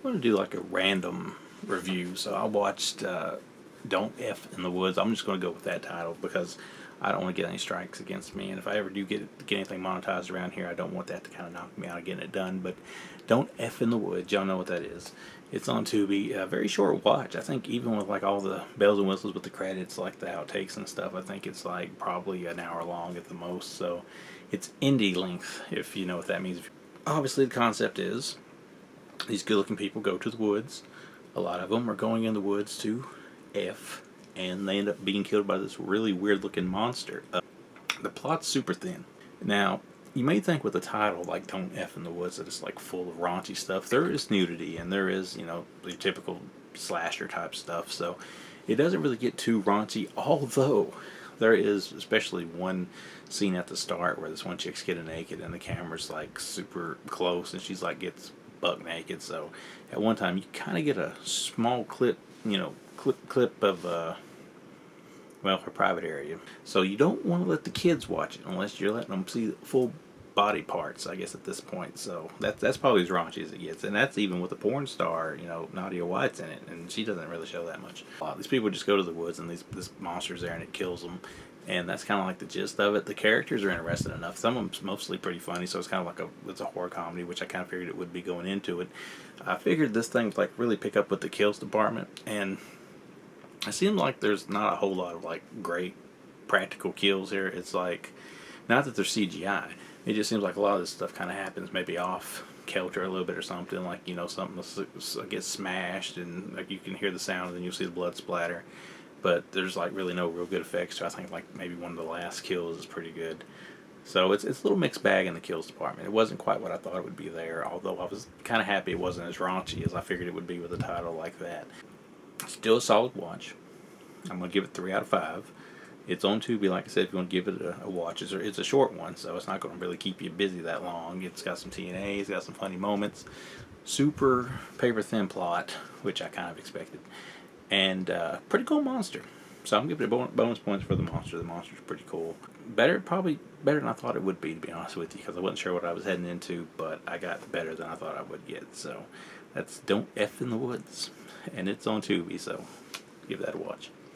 I'm going to do like a random review. So I watched Don't F in the Woods. I'm just going to go with that title because I don't want to get any strikes against me. And if I ever do get anything monetized around here, I don't want that to kind of knock me out of getting it done. But Don't F in the Woods, y'all know what that is. It's on Tubi. A very short watch. I think even with like all the bells and whistles with the credits, like the outtakes and stuff, I think it's like probably an hour long at the most. So it's indie length, if you know what that means. Obviously, the concept is these good-looking people go to the woods. A lot of them are going in the woods to F, and they end up being killed by this really weird-looking monster. The plot's super thin. Now, you may think with the title, like Don't F in the Woods, that it's like full of raunchy stuff. There is nudity, and there is, you know, the typical slasher type stuff, so it doesn't really get too raunchy, although there is especially one scene at the start where this one chick's getting naked and the camera's like super close and she's like gets buck naked. So at one time you kind of get a small clip, you know, clip of well, her private area. So you don't want to let the kids watch it unless you're letting them see full body parts, I guess, at this point. So that's probably as raunchy as it gets, and that's even with a porn star, you know, Nadia White's in it, and she doesn't really show that much. A lot of these people just go to the woods, and this monster's there, and it kills them, and that's kind of like the gist of it. The characters are interesting enough. Some of them's mostly pretty funny, so it's kind of like it's a horror comedy, which I kind of figured it would be going into it. I figured this thing would like really pick up with the kills department, and it seems like there's not a whole lot of like great practical kills here. It's like, not that they're CGI. It just seems like a lot of this stuff kind of happens maybe off kilter a little bit or something. Like, you know, something gets smashed and like you can hear the sound and then you'll see the blood splatter. But there's like really no real good effects. So I think like maybe one of the last kills is pretty good. So it's a little mixed bag in the kills department. It wasn't quite what I thought it would be there. Although I was kind of happy it wasn't as raunchy as I figured it would be with a title like that. Still a solid watch. I'm going to give it 3 out of 5. It's on Tubi, like I said, if you want to give it a watch. It's a short one, so it's not going to really keep you busy that long. It's got some TNA, it's got some funny moments. Super paper-thin plot, which I kind of expected. And pretty cool monster. So I'm giving it bonus points for the monster. The monster's pretty cool. Probably better than I thought it would be, to be honest with you, because I wasn't sure what I was heading into, but I got better than I thought I would get. So that's Don't F in the Woods. And it's on Tubi, so give that a watch.